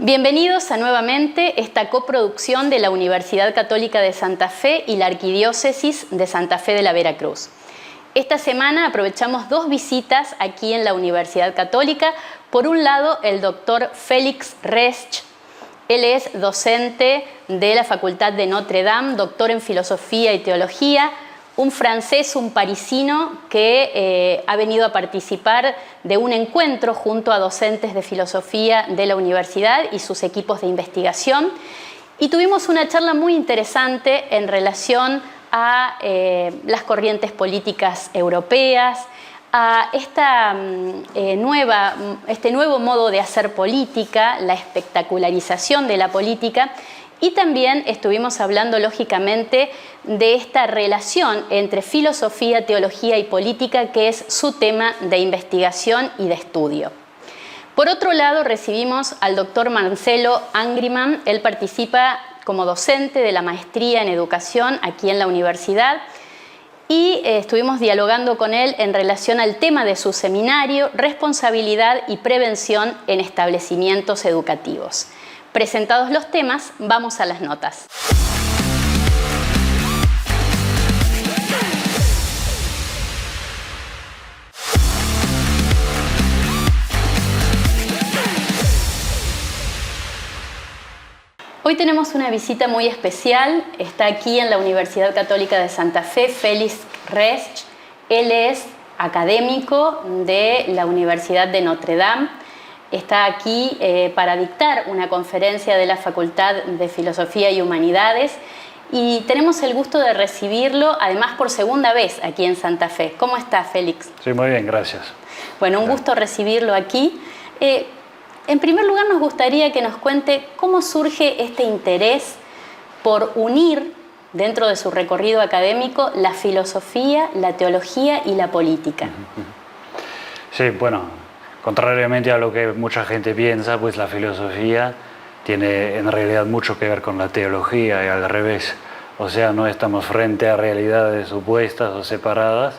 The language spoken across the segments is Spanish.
Bienvenidos a nuevamente esta coproducción de la Universidad Católica de Santa Fe y la Arquidiócesis de Santa Fe de la Veracruz. Esta semana aprovechamos dos visitas aquí en la Universidad Católica. Por un lado, el doctor Félix Resch. Él es docente de la Facultad de Notre Dame, doctor en Filosofía y Teología, un francés, un parisino que ha venido a participar de un encuentro junto a docentes de filosofía de la universidad y sus equipos de investigación. Y tuvimos una charla muy interesante en relación a las corrientes políticas europeas, a este nuevo modo de hacer política, la espectacularización de la política. Y también estuvimos hablando, lógicamente, de esta relación entre filosofía, teología y política, que es su tema de investigación y de estudio. Por otro lado, recibimos al doctor Marcelo Angriman. Él participa como docente de la maestría en educación aquí en la universidad y estuvimos dialogando con él en relación al tema de su seminario, responsabilidad y prevención en establecimientos educativos. Presentados los temas, vamos a las notas. Hoy tenemos una visita muy especial. Está aquí en la Universidad Católica de Santa Fe Félix Resch. Él es académico de la Universidad de Notre Dame. Está aquí para dictar una conferencia de la Facultad de Filosofía y Humanidades y tenemos el gusto de recibirlo, además por segunda vez aquí en Santa Fe. ¿Cómo está, Félix? Sí, muy bien, gracias. Bueno, un gusto recibirlo aquí. En primer lugar, nos gustaría que nos cuente cómo surge este interés por unir, dentro de su recorrido académico, la filosofía, la teología y la política. Sí, bueno, contrariamente a lo que mucha gente piensa, pues la filosofía tiene en realidad mucho que ver con la teología y al revés. O sea, no estamos frente a realidades opuestas o separadas,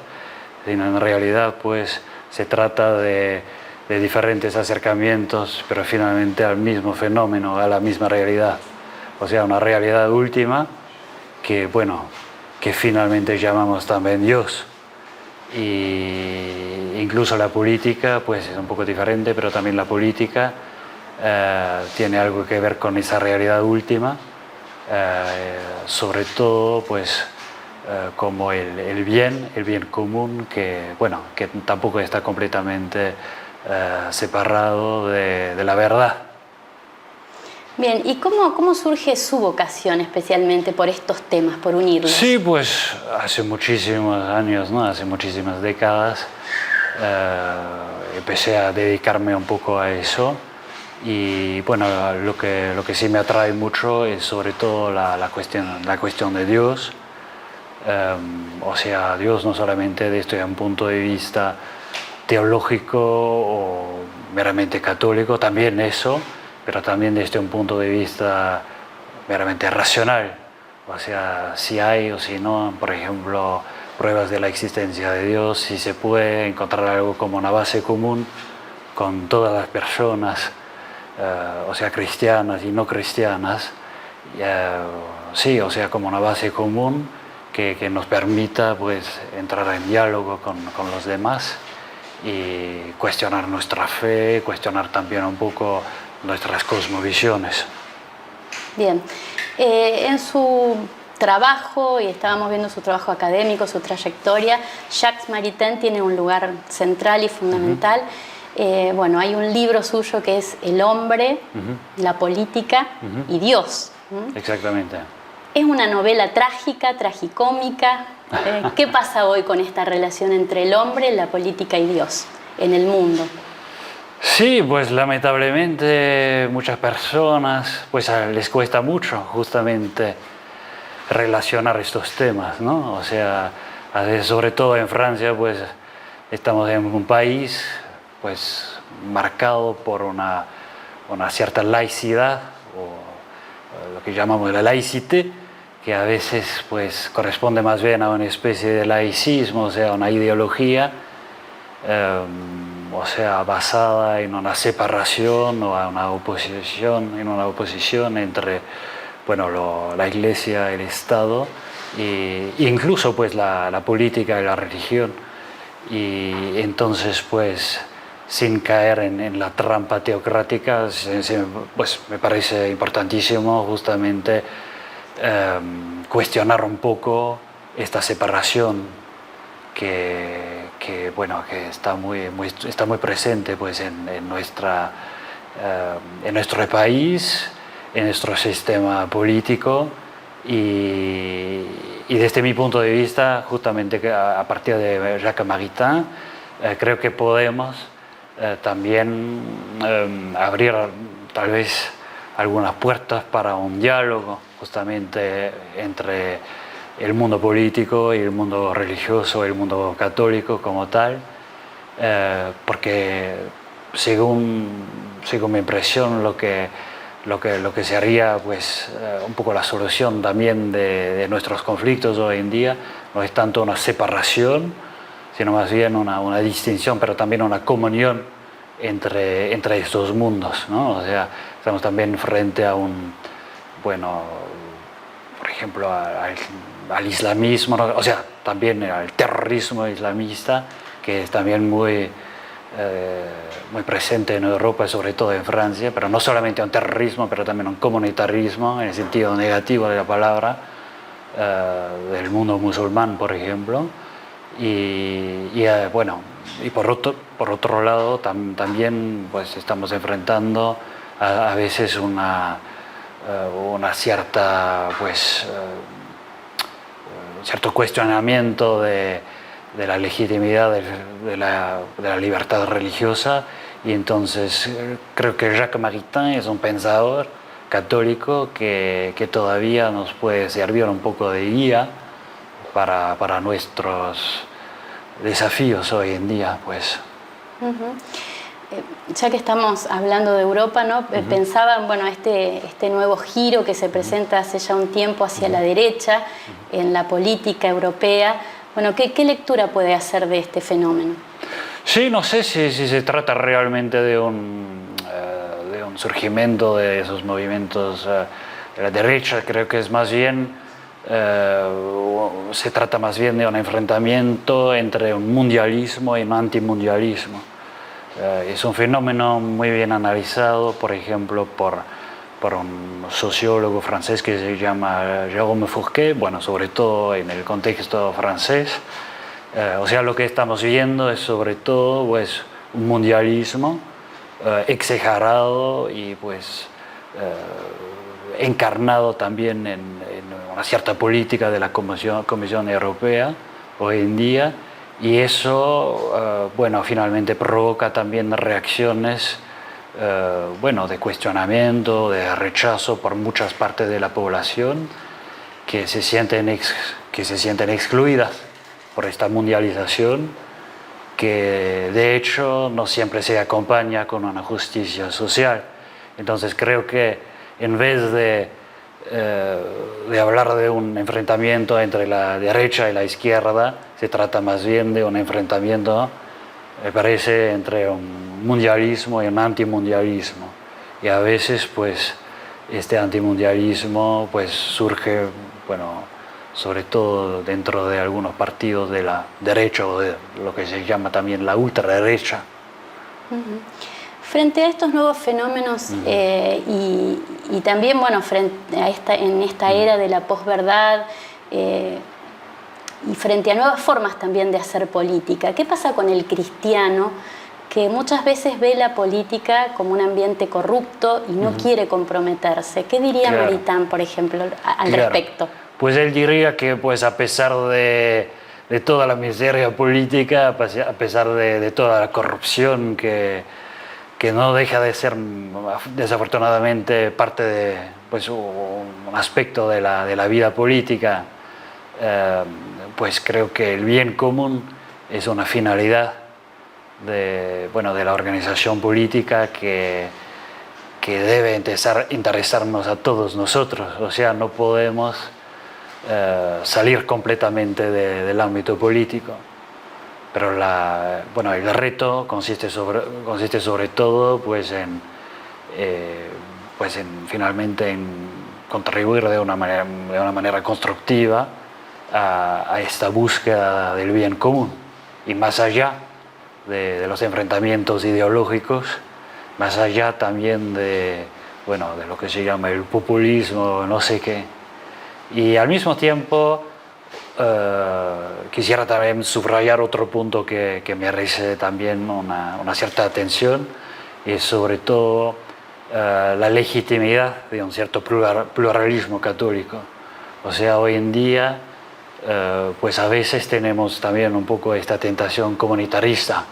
sino en realidad pues se trata de diferentes acercamientos, pero finalmente al mismo fenómeno, a la misma realidad. O sea, una realidad última que, bueno, que finalmente llamamos también Dios. Y incluso la política pues es un poco diferente, pero también la política tiene algo que ver con esa realidad última, sobre todo pues como el bien común, que, bueno, que tampoco está completamente separado de la verdad. Bien, ¿y cómo surge su vocación especialmente por estos temas, por unirlos? Sí, pues hace muchísimos años, ¿no? Hace muchísimas décadas empecé a dedicarme un poco a eso y bueno, lo que sí me atrae mucho es sobre todo la cuestión de Dios. O sea, Dios no solamente desde un punto de vista teológico o meramente católico, también eso, pero también desde un punto de vista meramente racional. O sea, si hay o si no, por ejemplo, pruebas de la existencia de Dios, si se puede encontrar algo como una base común con todas las personas, o sea, cristianas y no cristianas, sí, o sea, como una base común que nos permita pues entrar en diálogo con los demás y cuestionar nuestra fe, cuestionar también un poco nuestras cosmovisiones. Bien, en su trabajo, y estábamos viendo su trabajo académico, su trayectoria, Jacques Maritain tiene un lugar central y fundamental. Bueno, hay un libro suyo que es El hombre, la política y Dios. Exactamente. Es una novela trágica, tragicómica. ¿Qué pasa hoy con esta relación entre el hombre, la política y Dios en el mundo? Sí, pues lamentablemente muchas personas pues les cuesta mucho justamente relacionar estos temas, ¿no? O sea, sobre todo en Francia pues estamos en un país pues marcado por una cierta laicidad o lo que llamamos la laïcité, que a veces pues corresponde más bien a una especie de laicismo, o sea, una ideología o sea, basada en una separación o en una oposición entre, bueno, la Iglesia, el Estado, e incluso pues la política y la religión. Y entonces pues sin caer en la trampa teocrática, pues me parece importantísimo justamente cuestionar un poco esta separación bueno, que está muy presente pues, en nuestro país, en nuestro sistema político y desde mi punto de vista, justamente a partir de Jacques Maritain, creo que podemos también abrir tal vez algunas puertas para un diálogo justamente entre el mundo político y el mundo religioso, el mundo católico como tal, porque según mi impresión lo que sería pues, un poco la solución también de nuestros conflictos hoy en día no es tanto una separación, sino más bien una distinción, pero también una comunión entre estos mundos, ¿no? O sea, estamos también frente a bueno, por ejemplo, al islamismo, ¿no? O sea, también al terrorismo islamista, que es también muy presente en Europa, sobre todo en Francia, pero no solamente un terrorismo, pero también un comunitarismo, en el sentido negativo de la palabra, del mundo musulmán, por ejemplo. Bueno, y por otro lado también pues, estamos enfrentando a veces una cierta pues cierto cuestionamiento de la legitimidad de la libertad religiosa, y entonces creo que Jacques Maritain es un pensador católico que todavía nos puede servir un poco de guía para nuestros desafíos hoy en día, pues. Ya que estamos hablando de Europa, ¿no? Pensaba, bueno, este nuevo giro que se presenta hace ya un tiempo hacia la derecha en la política europea. Bueno, ¿qué lectura puede hacer de este fenómeno? Sí, no sé si se trata realmente de un surgimiento de esos movimientos de la derecha. Creo que es más bien se trata más bien de un enfrentamiento entre un mundialismo y un antimundialismo. Es un fenómeno muy bien analizado, por ejemplo, por un sociólogo francés que se llama Jérôme Fourquet, bueno, sobre todo en el contexto francés. O sea, lo que estamos viendo es sobre todo pues, un mundialismo exagerado y pues encarnado también en una cierta política de la Comisión Europea hoy en día, y eso bueno, finalmente provoca también reacciones bueno, de cuestionamiento, de rechazo por muchas partes de la población que se sienten excluidas por esta mundialización, que de hecho no siempre se acompaña con una justicia social. Entonces creo que en vez de hablar de un enfrentamiento entre la derecha y la izquierda, se trata más bien de un enfrentamiento, me parece, entre un mundialismo y un antimundialismo. Y a veces pues este antimundialismo pues surge, bueno, sobre todo dentro de algunos partidos de la derecha o de lo que se llama también la ultraderecha. Frente a estos nuevos fenómenos y también, bueno, en esta era de la posverdad y frente a nuevas formas también de hacer política, ¿qué pasa con el cristiano que muchas veces ve la política como un ambiente corrupto y no quiere comprometerse? ¿Qué diría Maritain, por ejemplo, al respecto? Pues él diría que pues, a pesar de toda la miseria política, a pesar de toda la corrupción que no deja de ser desafortunadamente parte de pues, un aspecto de la vida política, pues creo que el bien común es una finalidad de la organización política que debe interesarnos a todos nosotros. O sea, no podemos salir completamente del ámbito político. pero bueno, el reto consiste sobre todo pues finalmente en contribuir de una manera constructiva a esta búsqueda del bien común, y más allá de los enfrentamientos ideológicos, más allá también de lo que se llama el populismo, no sé qué. Y al mismo tiempo quisiera también subrayar otro punto que merece también una cierta atención, y sobre todo la legitimidad de un cierto pluralismo católico. O sea, hoy en día pues a veces tenemos también un poco esta tentación comunitarista,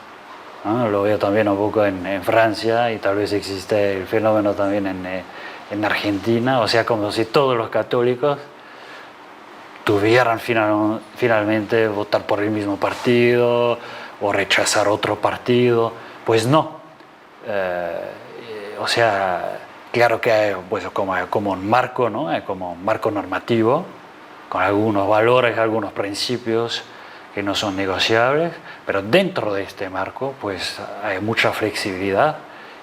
¿no? Lo veo también un poco en Francia, y tal vez existe el fenómeno también en Argentina, o sea, como si todos los católicos tuvieran finalmente votar por el mismo partido o rechazar otro partido. Pues no. O sea, claro que hay pues, como un marco, ¿no? Como un marco normativo, con algunos valores, algunos principios que no son negociables, pero dentro de este marco pues hay mucha flexibilidad,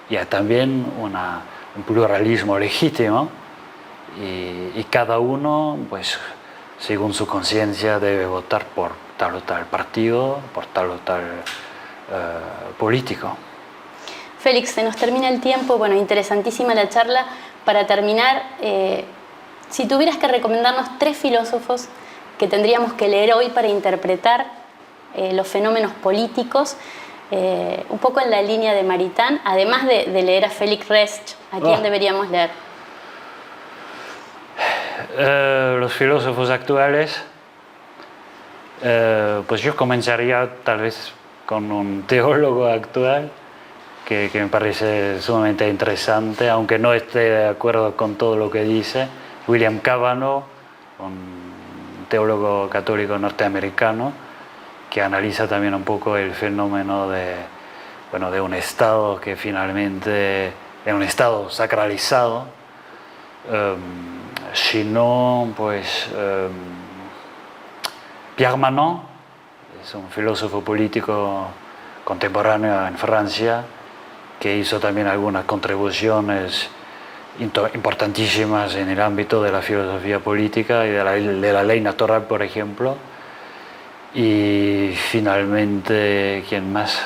y hay también un pluralismo legítimo, y cada uno pues según su conciencia debe votar por tal o tal partido, por tal o tal político. Félix, se nos termina el tiempo. Bueno, interesantísima la charla. Para terminar, si tuvieras que recomendarnos 3 filósofos que tendríamos que leer hoy para interpretar los fenómenos políticos, un poco en la línea de Maritain, además de leer a Félix Resch, ¿a quién deberíamos leer? Los filósofos actuales, pues yo comenzaría tal vez con un teólogo actual que me parece sumamente interesante, aunque no esté de acuerdo con todo lo que dice, William Cavanaugh, un teólogo católico norteamericano, que analiza también un poco el fenómeno de un Estado que finalmente, de un Estado sacralizado, sino pues Pierre Manon, es un filósofo político contemporáneo en Francia, que hizo también algunas contribuciones importantísimas en el ámbito de la filosofía política y de la ley natural, por ejemplo. Y finalmente, ¿quién más?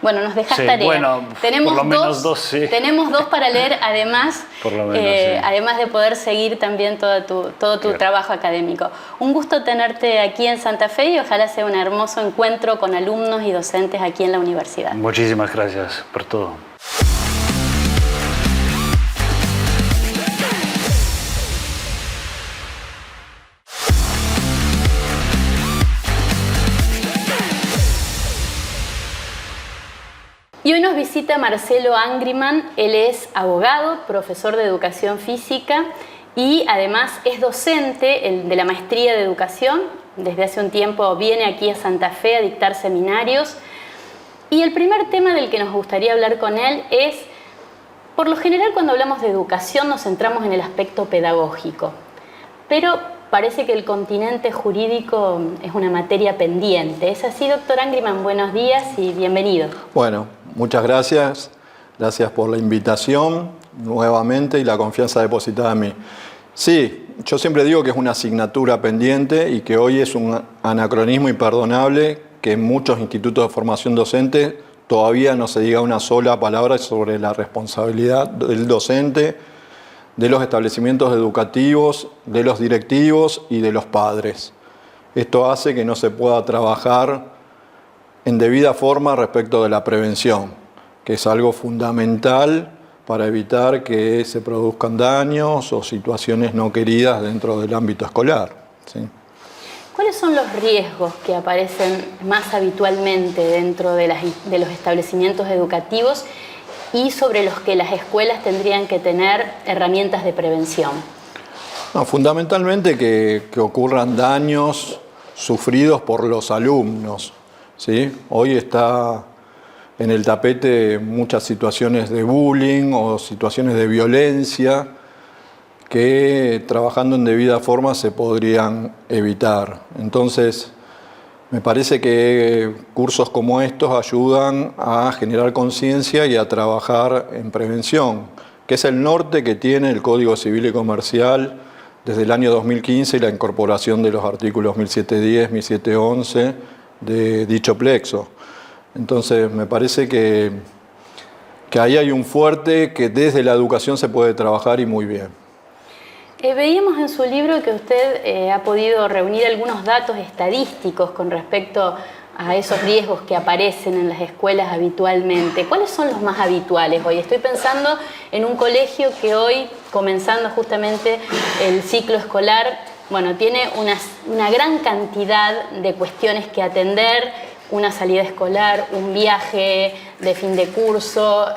Bueno, nos dejas sí, tarea. Bueno, tenemos por lo menos dos, sí. Tenemos 2 para leer, además, por lo menos, sí. Además de poder seguir también todo tu trabajo académico. Un gusto tenerte aquí en Santa Fe, y ojalá sea un hermoso encuentro con alumnos y docentes aquí en la universidad. Muchísimas gracias por todo. Y hoy nos visita Marcelo Angriman. Él es abogado, profesor de educación física, y además es docente de la maestría de educación. Desde hace un tiempo viene aquí a Santa Fe a dictar seminarios. Y el primer tema del que nos gustaría hablar con él es, por lo general cuando hablamos de educación nos centramos en el aspecto pedagógico, pero parece que el continente jurídico es una materia pendiente. ¿Es así, doctor Angriman? Buenos días y bienvenido. Bueno, muchas gracias. Gracias por la invitación nuevamente y la confianza depositada en mí. Sí, yo siempre digo que es una asignatura pendiente y que hoy es un anacronismo imperdonable que en muchos institutos de formación docente todavía no se diga una sola palabra sobre la responsabilidad del docente, de los establecimientos educativos, de los directivos y de los padres. Esto hace que no se pueda trabajar en debida forma respecto de la prevención, que es algo fundamental para evitar que se produzcan daños o situaciones no queridas dentro del ámbito escolar, ¿sí? ¿Cuáles son los riesgos que aparecen más habitualmente dentro de los establecimientos educativos y sobre los que las escuelas tendrían que tener herramientas de prevención? No, fundamentalmente que ocurran daños sufridos por los alumnos, ¿sí? Hoy está en el tapete muchas situaciones de bullying o situaciones de violencia que trabajando en debida forma se podrían evitar. Entonces, Me parece que cursos como estos ayudan a generar conciencia y a trabajar en prevención, que es el norte que tiene el Código Civil y Comercial desde el año 2015 y la incorporación de los artículos 1710, 1711 de dicho plexo. Entonces me parece que ahí hay un fuerte que desde la educación se puede trabajar y muy bien. Veíamos en su libro que usted ha podido reunir algunos datos estadísticos con respecto a esos riesgos que aparecen en las escuelas habitualmente. ¿Cuáles son los más habituales hoy? Estoy pensando en un colegio que hoy, comenzando justamente el ciclo escolar, bueno, tiene una gran cantidad de cuestiones que atender, una salida escolar, un viaje de fin de curso,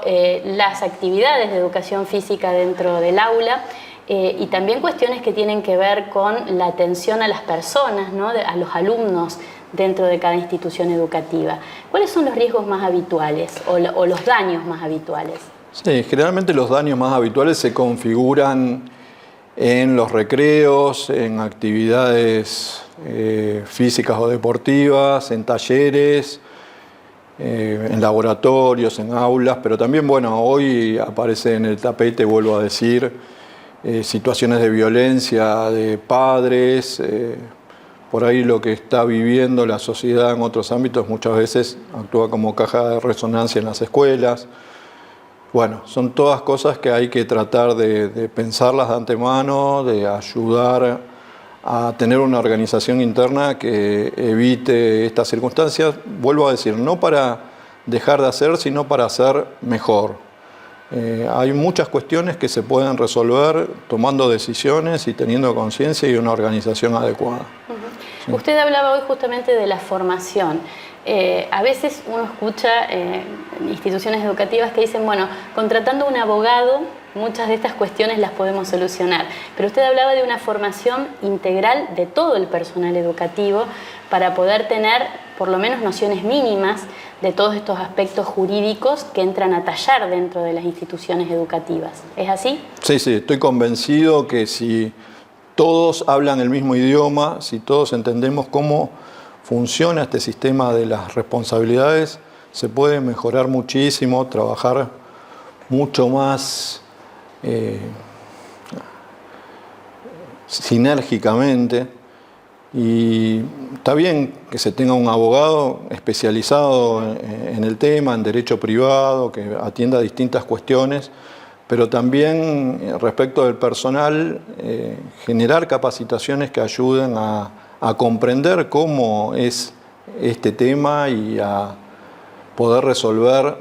las actividades de educación física dentro del aula. Y también cuestiones que tienen que ver con la atención a las personas, ¿no? A los alumnos dentro de cada institución educativa. ¿Cuáles son los riesgos más habituales o los daños más habituales? Sí, generalmente los daños más habituales se configuran en los recreos, en actividades físicas o deportivas, en talleres, en laboratorios, en aulas, pero también, bueno, hoy aparece en el tapete, vuelvo a decir, situaciones de violencia de padres, por ahí lo que está viviendo la sociedad en otros ámbitos muchas veces actúa como caja de resonancia en las escuelas. Bueno, son todas cosas que hay que tratar de pensarlas de antemano, de ayudar a tener una organización interna que evite estas circunstancias. Vuelvo a decir, no para dejar de hacer, sino para hacer mejor. Hay muchas cuestiones que se pueden resolver tomando decisiones y teniendo conciencia y una organización adecuada. Sí. Usted hablaba hoy justamente de la formación. A veces uno escucha instituciones educativas que dicen, bueno, contratando un abogado, muchas de estas cuestiones las podemos solucionar. Pero usted hablaba de una formación integral de todo el personal educativo para poder tener por lo menos nociones mínimas de todos estos aspectos jurídicos que entran a tallar dentro de las instituciones educativas. ¿Es así? Sí, estoy convencido que si todos hablan el mismo idioma, si todos entendemos cómo funciona este sistema de las responsabilidades, se puede mejorar muchísimo, trabajar mucho más sinérgicamente. Y está bien que se tenga un abogado especializado en el tema, en derecho privado, que atienda distintas cuestiones, pero también respecto del personal, generar capacitaciones que ayuden a comprender cómo es este tema y a poder resolver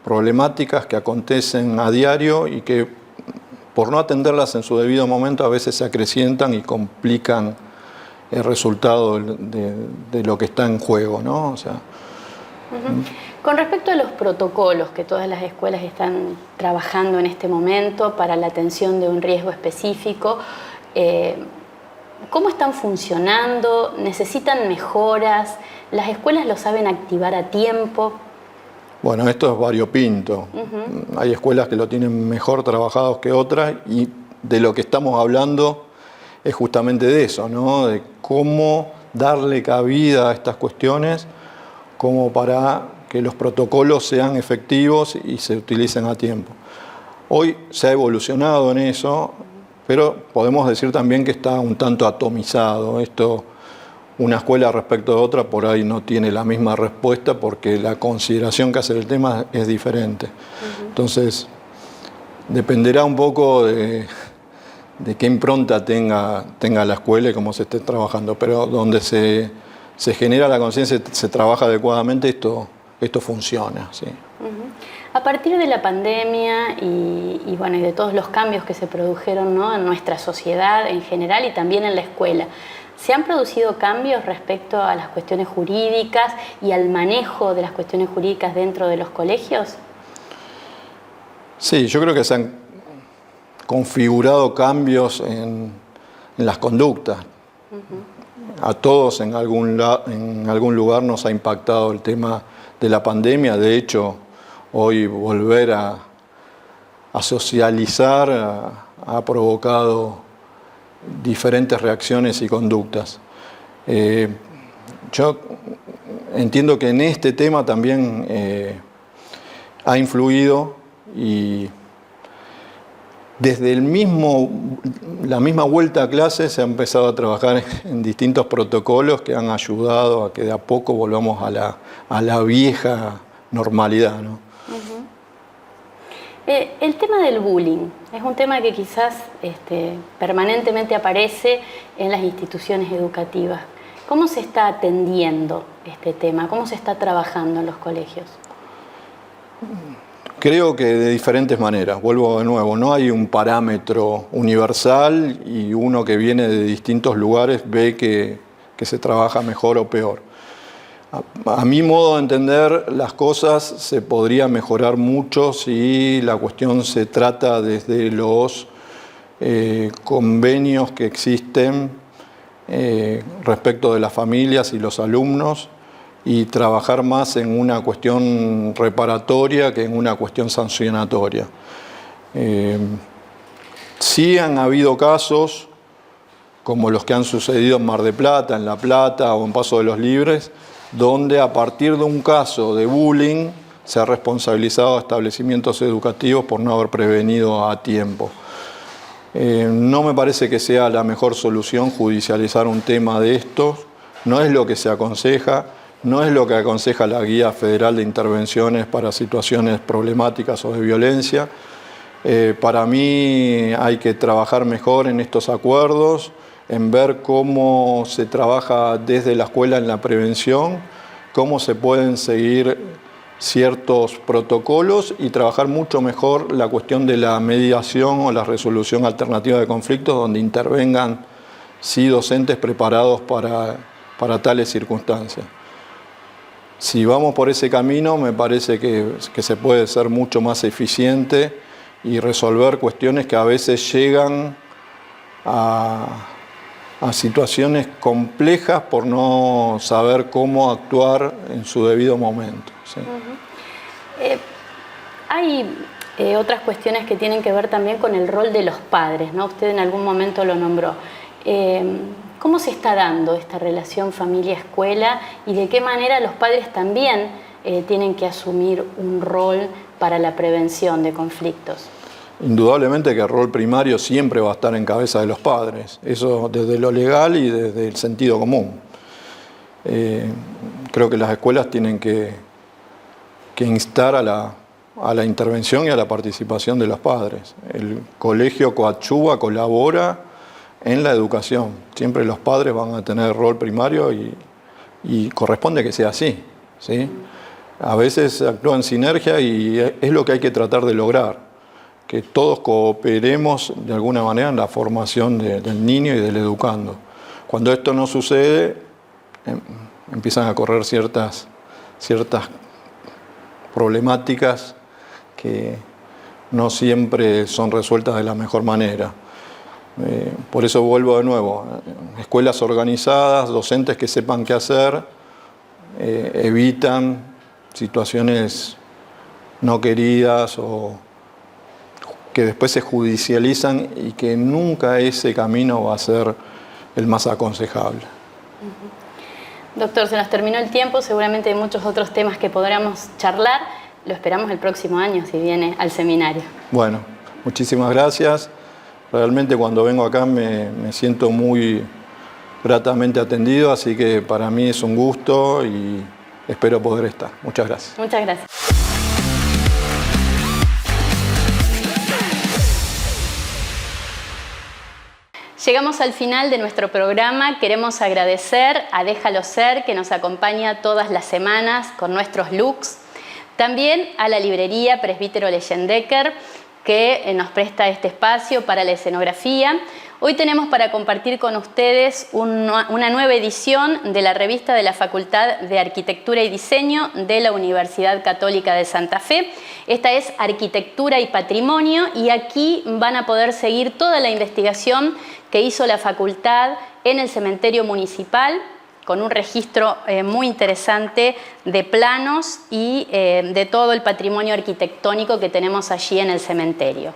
problemáticas que acontecen a diario y que por no atenderlas en su debido momento a veces se acrecientan y complican el resultado de lo que está en juego, ¿no? O sea, Con respecto a los protocolos que todas las escuelas están trabajando en este momento para la atención de un riesgo específico, ¿cómo están funcionando? ¿Necesitan mejoras? ¿Las escuelas lo saben activar a tiempo? Bueno, esto es variopinto. Hay escuelas que lo tienen mejor trabajados que otras y de lo que estamos hablando es justamente de eso, ¿no? De cómo darle cabida a estas cuestiones como para que los protocolos sean efectivos y se utilicen a tiempo. Hoy se ha evolucionado en eso, pero podemos decir también que está un tanto atomizado. Esto, una escuela respecto de otra por ahí no tiene la misma respuesta porque la consideración que hace el tema es diferente. Entonces, dependerá un poco de qué impronta tenga la escuela y cómo se esté trabajando, pero donde se genera la conciencia, se trabaja adecuadamente, esto funciona. ¿Sí? A partir de la pandemia y bueno, y de todos los cambios que se produjeron, ¿no?, en nuestra sociedad en general y también en la escuela, ¿se han producido cambios respecto a las cuestiones jurídicas y al manejo de las cuestiones jurídicas dentro de los colegios? Sí, yo creo que se han configurado cambios en las conductas. A todos en algún lugar nos ha impactado el tema de la pandemia. De hecho, hoy volver a socializar ha provocado diferentes reacciones y conductas. yo entiendo que en este tema también ha influido, y desde la misma vuelta a clase se ha empezado a trabajar en distintos protocolos que han ayudado a que de a poco volvamos a la vieja normalidad, ¿no? El tema del bullying es un tema que quizás permanentemente aparece en las instituciones educativas. ¿Cómo se está atendiendo este tema? ¿Cómo se está trabajando en los colegios? Creo que de diferentes maneras. Vuelvo de nuevo, no hay un parámetro universal y uno que viene de distintos lugares ve que se trabaja mejor o peor. A mi modo de entender, las cosas se podrían mejorar mucho si la cuestión se trata desde los convenios que existen respecto de las familias y los alumnos, y trabajar más en una cuestión reparatoria que en una cuestión sancionatoria. Sí han habido casos, como los que han sucedido en Mar del Plata, en La Plata o en Paso de los Libres, donde a partir de un caso de bullying se ha responsabilizado a establecimientos educativos por no haber prevenido a tiempo. No me parece que sea la mejor solución judicializar un tema de estos, no es lo que se aconseja. No es lo que aconseja la Guía Federal de Intervenciones para situaciones problemáticas o de violencia. Para mí hay que trabajar mejor en estos acuerdos, en ver cómo se trabaja desde la escuela en la prevención, cómo se pueden seguir ciertos protocolos y trabajar mucho mejor la cuestión de la mediación o la resolución alternativa de conflictos, donde intervengan sí docentes preparados para tales circunstancias. Si vamos por ese camino, me parece que se puede ser mucho más eficiente y resolver cuestiones que a veces llegan a situaciones complejas por no saber cómo actuar en su debido momento. ¿Sí? Hay otras cuestiones que tienen que ver también con el rol de los padres, ¿no? Usted en algún momento lo nombró. ¿Cómo se está dando esta relación familia-escuela y de qué manera los padres también tienen que asumir un rol para la prevención de conflictos? Indudablemente que el rol primario siempre va a estar en cabeza de los padres, eso desde lo legal y desde el sentido común. Creo que las escuelas tienen que instar a la intervención y a la participación de los padres. El colegio coadyuva, colabora en la educación. Siempre los padres van a tener rol primario y corresponde que sea así, ¿sí? A veces actúa en sinergia y es lo que hay que tratar de lograr, que todos cooperemos de alguna manera en la formación del niño y del educando. Cuando esto no sucede, empiezan a correr ciertas problemáticas que no siempre son resueltas de la mejor manera. Por eso vuelvo de nuevo, escuelas organizadas, docentes que sepan qué hacer, evitan situaciones no queridas o que después se judicializan y que nunca ese camino va a ser el más aconsejable. Doctor, se nos terminó el tiempo, seguramente hay muchos otros temas que podríamos charlar. Lo esperamos el próximo año si viene al seminario. Bueno, muchísimas gracias. Realmente cuando vengo acá me siento muy gratamente atendido, así que para mí es un gusto y espero poder estar. Muchas gracias. Muchas gracias. Llegamos al final de nuestro programa. Queremos agradecer a Déjalo Ser, que nos acompaña todas las semanas con nuestros looks. También a la librería Presbítero Leyendecker, que nos presta este espacio para la escenografía. Hoy tenemos para compartir con ustedes una nueva edición de la revista de la Facultad de Arquitectura y Diseño de la Universidad Católica de Santa Fe. Esta es Arquitectura y Patrimonio y aquí van a poder seguir toda la investigación que hizo la facultad en el cementerio municipal, con un registro muy interesante de planos y de todo el patrimonio arquitectónico que tenemos allí en el cementerio.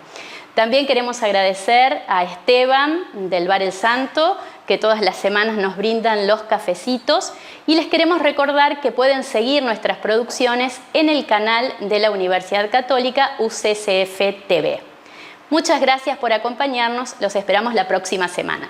También queremos agradecer a Esteban del Bar El Santo, que todas las semanas nos brindan los cafecitos, y les queremos recordar que pueden seguir nuestras producciones en el canal de la Universidad Católica UCCF TV. Muchas gracias por acompañarnos, los esperamos la próxima semana.